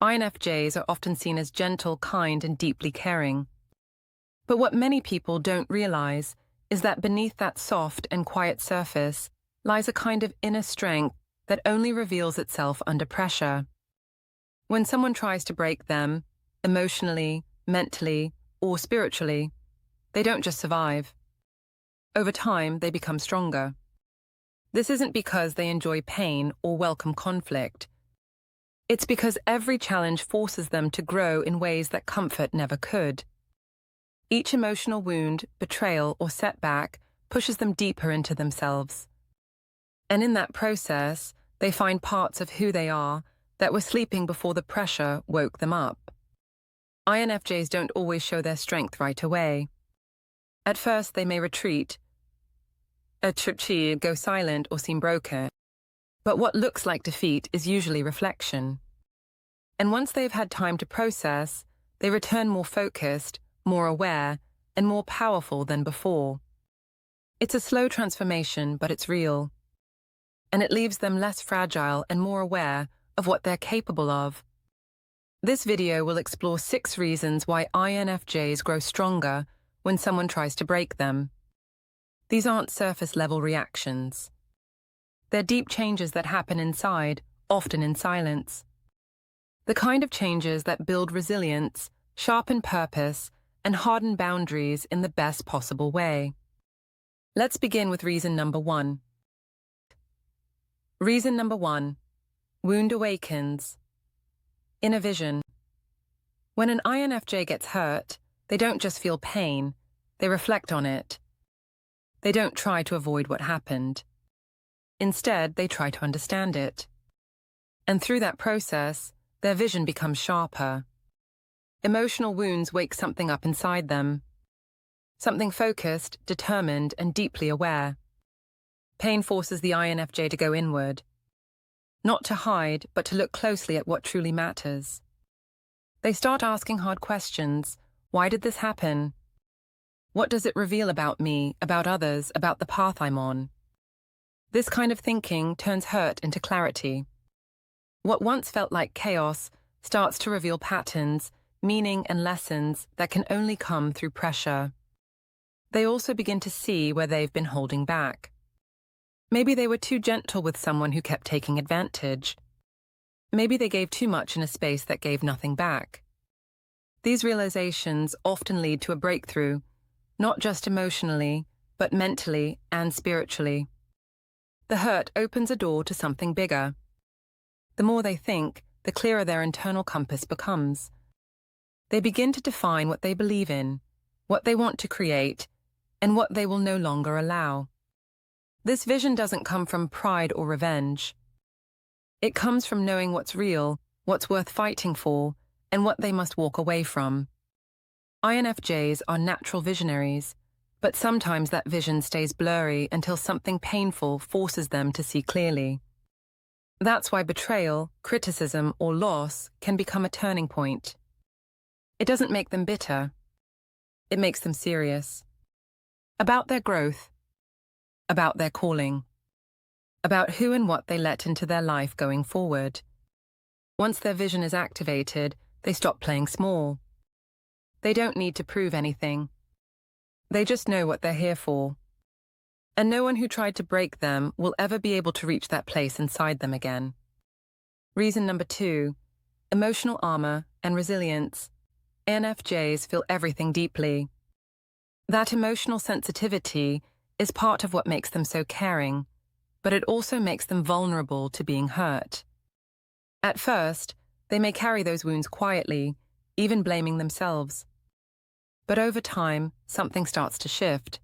INFJs are often seen as gentle, kind, and deeply caring. But what many people don't realize is that beneath that soft and quiet surface lies a kind of inner strength that only reveals itself under pressure. When someone tries to break them, emotionally, mentally, or spiritually, they don't just survive. Over time, they become stronger. This isn't because they enjoy pain or welcome conflict. It's because every challenge forces them to grow in ways that comfort never could. Each emotional wound, betrayal, or setback pushes them deeper into themselves. And in that process, they find parts of who they are that were sleeping before the pressure woke them up. INFJs don't always show their strength right away. At first, they may retreat, go silent, or seem broken. But what looks like defeat is usually reflection. And once they've had time to process, they return more focused, more aware, and more powerful than before. It's a slow transformation, but it's real. And it leaves them less fragile and more aware of what they're capable of. This video will explore 6 reasons why INFJs grow stronger when someone tries to break them. These aren't surface-level reactions. They're deep changes that happen inside, often in silence. The kind of changes that build resilience, sharpen purpose, and harden boundaries in the best possible way. Let's begin with reason number 1. Reason number 1. Wound awakens. Inner vision. When an INFJ gets hurt, they don't just feel pain, they reflect on it. They don't try to avoid what happened. Instead, they try to understand it. And through that process, their vision becomes sharper. Emotional wounds wake something up inside them. Something focused, determined, and deeply aware. Pain forces the INFJ to go inward. Not to hide, but to look closely at what truly matters. They start asking hard questions. Why did this happen? What does it reveal about me, about others, about the path I'm on? This kind of thinking turns hurt into clarity. What once felt like chaos starts to reveal patterns, meaning, and lessons that can only come through pressure. They also begin to see where they've been holding back. Maybe they were too gentle with someone who kept taking advantage. Maybe they gave too much in a space that gave nothing back. These realizations often lead to a breakthrough, not just emotionally, but mentally and spiritually. The hurt opens a door to something bigger. The more they think, the clearer their internal compass becomes. They begin to define what they believe in, what they want to create, and what they will no longer allow. This vision doesn't come from pride or revenge. It comes from knowing what's real, what's worth fighting for, and what they must walk away from. INFJs are natural visionaries, but sometimes that vision stays blurry until something painful forces them to see clearly. That's why betrayal, criticism, or loss can become a turning point. It doesn't make them bitter. It makes them serious. About their growth. About their calling. About who and what they let into their life going forward. Once their vision is activated, they stop playing small. They don't need to prove anything. They just know what they're here for. And no one who tried to break them will ever be able to reach that place inside them again. Reason number 2. Emotional armor and resilience. INFJs feel everything deeply. That emotional sensitivity is part of what makes them so caring, but it also makes them vulnerable to being hurt. At first, they may carry those wounds quietly, even blaming themselves. But over time, something starts to shift.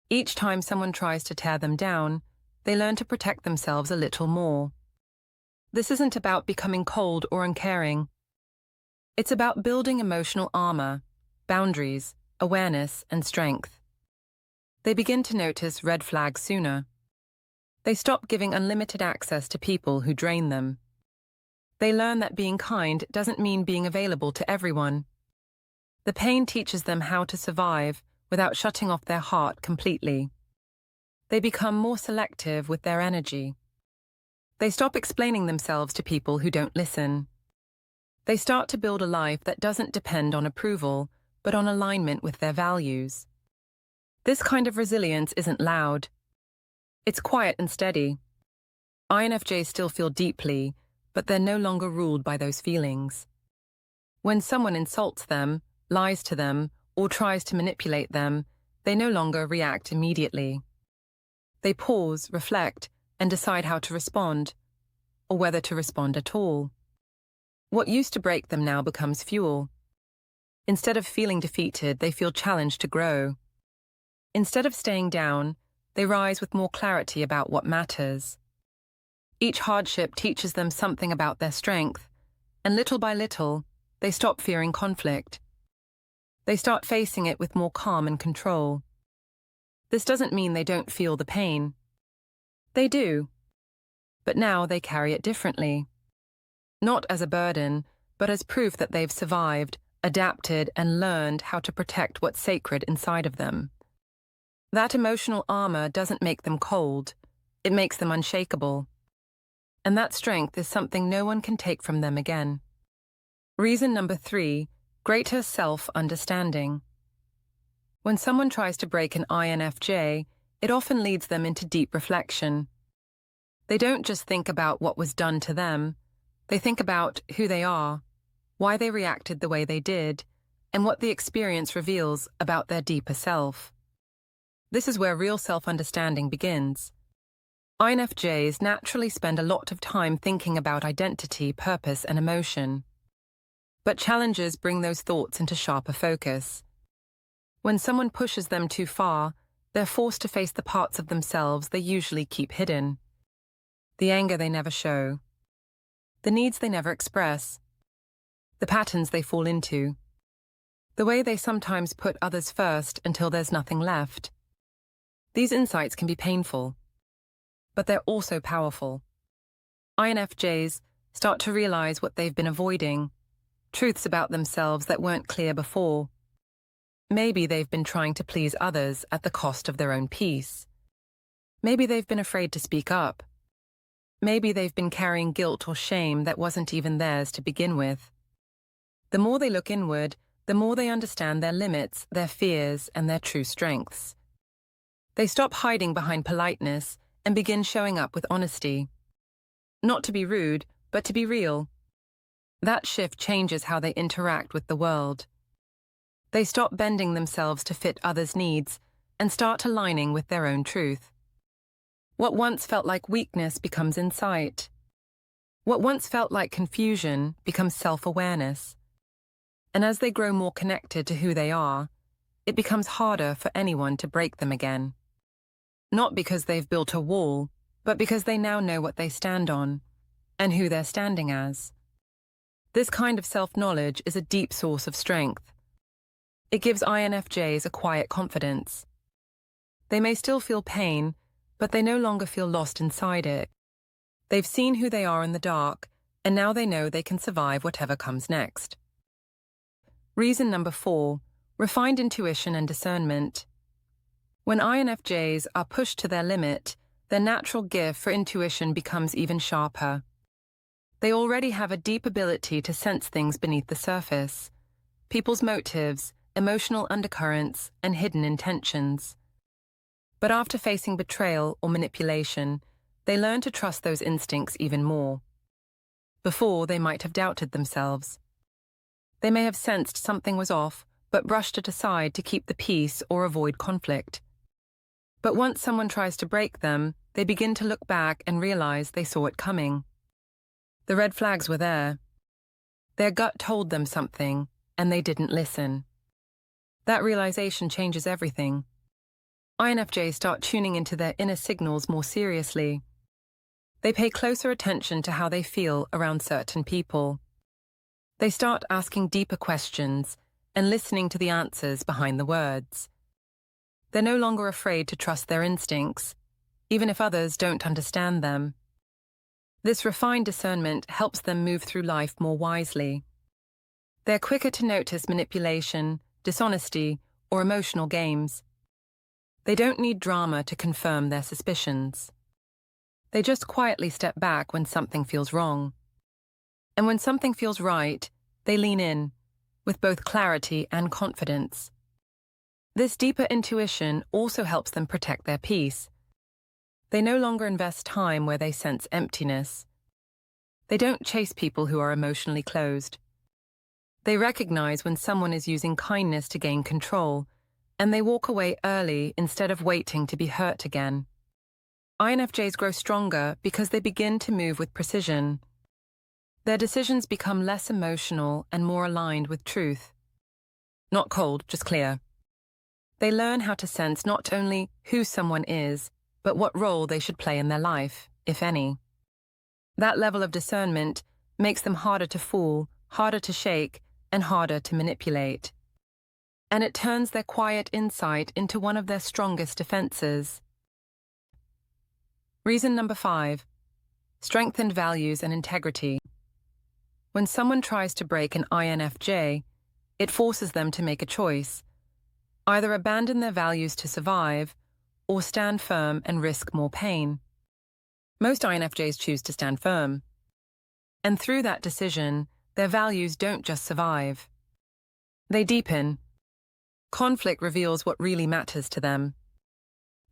Each time someone tries to tear them down, they learn to protect themselves a little more. This isn't about becoming cold or uncaring. It's about building emotional armor, boundaries, awareness, and strength. They begin to notice red flags sooner. They stop giving unlimited access to people who drain them. They learn that being kind doesn't mean being available to everyone. The pain teaches them how to survive without shutting off their heart completely. They become more selective with their energy. They stop explaining themselves to people who don't listen. They start to build a life that doesn't depend on approval, but on alignment with their values. This kind of resilience isn't loud. It's quiet and steady. INFJs still feel deeply, but they're no longer ruled by those feelings. When someone insults them, lies to them, or tries to manipulate them, they no longer react immediately. They pause, reflect, and decide how to respond, or whether to respond at all. What used to break them now becomes fuel. Instead of feeling defeated, they feel challenged to grow. Instead of staying down, they rise with more clarity about what matters. Each hardship teaches them something about their strength, and little by little, they stop fearing conflict. They start facing it with more calm and control. This doesn't mean they don't feel the pain. They do. But now they carry it differently. Not as a burden, but as proof that they've survived, adapted, and learned how to protect what's sacred inside of them. That emotional armor doesn't make them cold, it makes them unshakable. And that strength is something no one can take from them again. Reason number 3, greater self-understanding. When someone tries to break an INFJ, it often leads them into deep reflection. They don't just think about what was done to them, they think about who they are, why they reacted the way they did, and what the experience reveals about their deeper self. This is where real self-understanding begins. INFJs naturally spend a lot of time thinking about identity, purpose, and emotion. But challenges bring those thoughts into sharper focus. When someone pushes them too far, they're forced to face the parts of themselves they usually keep hidden. The anger they never show. The needs they never express. The patterns they fall into. The way they sometimes put others first until there's nothing left. These insights can be painful, but they're also powerful. INFJs start to realize what they've been avoiding, truths about themselves that weren't clear before. Maybe they've been trying to please others at the cost of their own peace. Maybe they've been afraid to speak up. Maybe they've been carrying guilt or shame that wasn't even theirs to begin with. The more they look inward, the more they understand their limits, their fears, and their true strengths. They stop hiding behind politeness and begin showing up with honesty. Not to be rude, but to be real. That shift changes how they interact with the world. They stop bending themselves to fit others' needs and start aligning with their own truth. What once felt like weakness becomes insight. What once felt like confusion becomes self-awareness. And as they grow more connected to who they are, it becomes harder for anyone to break them again. Not because they've built a wall, but because they now know what they stand on and who they're standing as. This kind of self-knowledge is a deep source of strength. It gives INFJs a quiet confidence. They may still feel pain, but they no longer feel lost inside it. They've seen who they are in the dark, and now they know they can survive whatever comes next. Reason number 4, refined intuition and discernment. When INFJs are pushed to their limit, their natural gift for intuition becomes even sharper. They already have a deep ability to sense things beneath the surface, people's motives, emotional undercurrents, and hidden intentions. But after facing betrayal or manipulation, they learn to trust those instincts even more. Before, they might have doubted themselves. They may have sensed something was off, but brushed it aside to keep the peace or avoid conflict. But once someone tries to break them, they begin to look back and realize they saw it coming. The red flags were there. Their gut told them something, and they didn't listen. That realization changes everything. INFJs start tuning into their inner signals more seriously. They pay closer attention to how they feel around certain people. They start asking deeper questions and listening to the answers behind the words. They're no longer afraid to trust their instincts, even if others don't understand them. This refined discernment helps them move through life more wisely. They're quicker to notice manipulation, dishonesty, or emotional games. They don't need drama to confirm their suspicions. They just quietly step back when something feels wrong. And when something feels right, They lean in, with both clarity and confidence. This deeper intuition also helps them protect their peace. They no longer invest time where they sense emptiness. They don't chase people who are emotionally closed. They recognize when someone is using kindness to gain control, and they walk away early instead of waiting to be hurt again. INFJs grow stronger because they begin to move with precision. Their decisions become less emotional and more aligned with truth. Not cold, just clear. They learn how to sense not only who someone is, but what role they should play in their life, if any. That level of discernment makes them harder to fool, harder to shake, and harder to manipulate. And it turns their quiet insight into one of their strongest defenses. Reason number 5. Strengthened values and integrity. When someone tries to break an INFJ, it forces them to make a choice. Either abandon their values to survive, or stand firm and risk more pain. Most INFJs choose to stand firm. And through that decision, their values don't just survive. They deepen. Conflict reveals what really matters to them.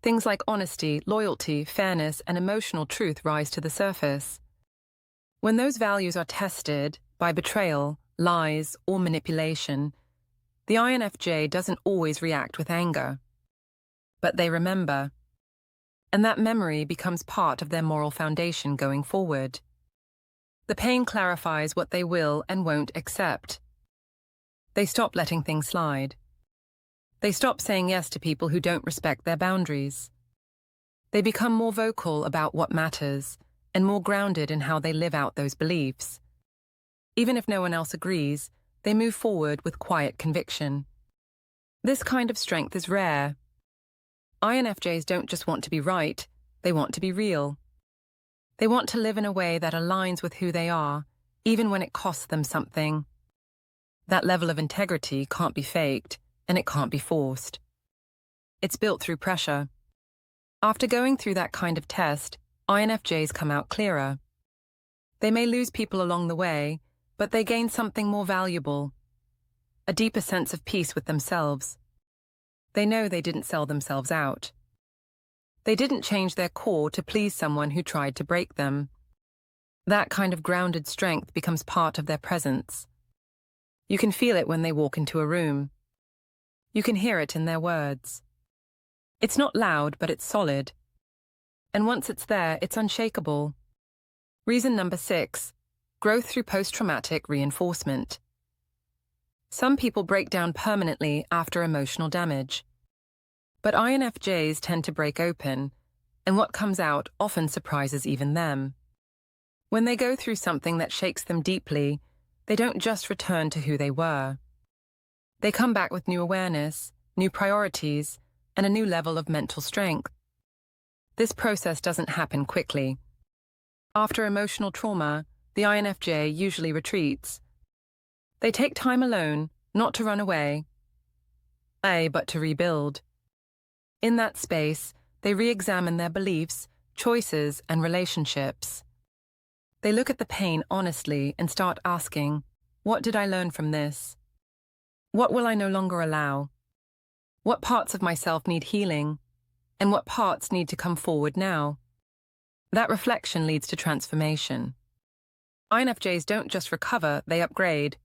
Things like honesty, loyalty, fairness, and emotional truth rise to the surface. When those values are tested by betrayal, lies, or manipulation, the INFJ doesn't always react with anger. But they remember. And that memory becomes part of their moral foundation going forward. The pain clarifies what they will and won't accept. They stop letting things slide. They stop saying yes to people who don't respect their boundaries. They become more vocal about what matters and more grounded in how they live out those beliefs. Even if no one else agrees, they move forward with quiet conviction. This kind of strength is rare. INFJs don't just want to be right, they want to be real. They want to live in a way that aligns with who they are, even when it costs them something. That level of integrity can't be faked, and it can't be forced. It's built through pressure. After going through that kind of test, INFJs come out clearer. They may lose people along the way, but they gain something more valuable, a deeper sense of peace with themselves. They know they didn't sell themselves out. They didn't change their core to please someone who tried to break them. That kind of grounded strength becomes part of their presence. You can feel it when they walk into a room. You can hear it in their words. It's not loud, but it's solid. And once it's there, it's unshakable. Reason number 6. Growth through post-traumatic reinforcement. Some people break down permanently after emotional damage. But INFJs tend to break open, and what comes out often surprises even them. When they go through something that shakes them deeply, they don't just return to who they were. They come back with new awareness, new priorities, and a new level of mental strength. This process doesn't happen quickly. After emotional trauma, the INFJ usually retreats. They take time alone, not to run away, but to rebuild. In that space, they re-examine their beliefs, choices, and relationships. They look at the pain honestly and start asking, what did I learn from this? What will I no longer allow? What parts of myself need healing? And what parts need to come forward now? That reflection leads to transformation. INFJs don't just recover, they upgrade.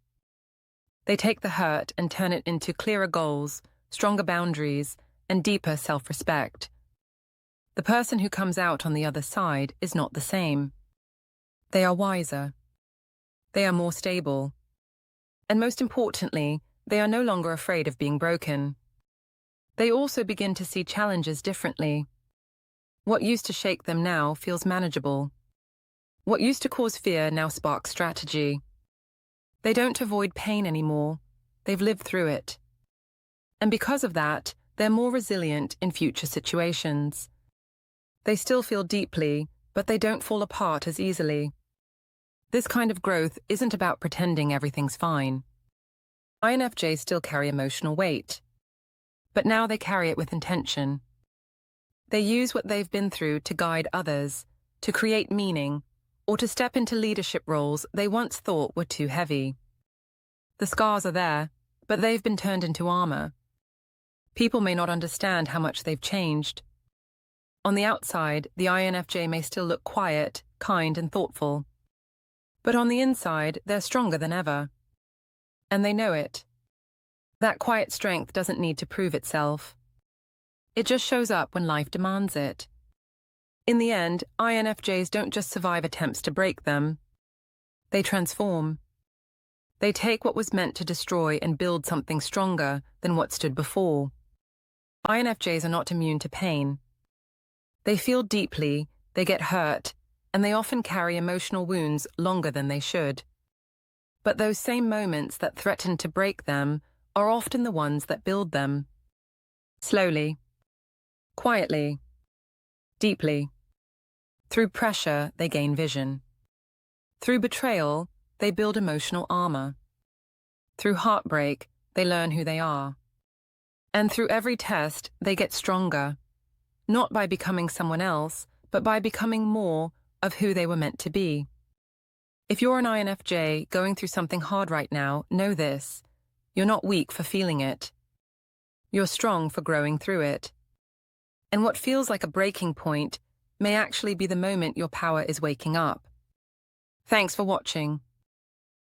They take the hurt and turn it into clearer goals, stronger boundaries, and deeper self-respect. The person who comes out on the other side is not the same. They are wiser. They are more stable. And most importantly, they are no longer afraid of being broken. They also begin to see challenges differently. What used to shake them now feels manageable. What used to cause fear now sparks strategy. They don't avoid pain anymore. They've lived through it. And because of that, they're more resilient in future situations. They still feel deeply, but they don't fall apart as easily. This kind of growth isn't about pretending everything's fine. INFJs still carry emotional weight, but now they carry it with intention. They use what they've been through to guide others, to create meaning, or to step into leadership roles they once thought were too heavy. The scars are there, but they've been turned into armor. People may not understand how much they've changed. On the outside, the INFJ may still look quiet, kind, and thoughtful. But on the inside, they're stronger than ever. And they know it. That quiet strength doesn't need to prove itself. It just shows up when life demands it. In the end, INFJs don't just survive attempts to break them. They transform. They take what was meant to destroy and build something stronger than what stood before. INFJs are not immune to pain. They feel deeply, they get hurt, and they often carry emotional wounds longer than they should. But those same moments that threaten to break them are often the ones that build them. Slowly, quietly, deeply. Through pressure, they gain vision. Through betrayal, they build emotional armor. Through heartbreak, they learn who they are. And through every test, they get stronger. Not by becoming someone else, but by becoming more of who they were meant to be. If you're an INFJ going through something hard right now, know this. You're not weak for feeling it. You're strong for growing through it. And what feels like a breaking point may actually be the moment your power is waking up. Thanks for watching.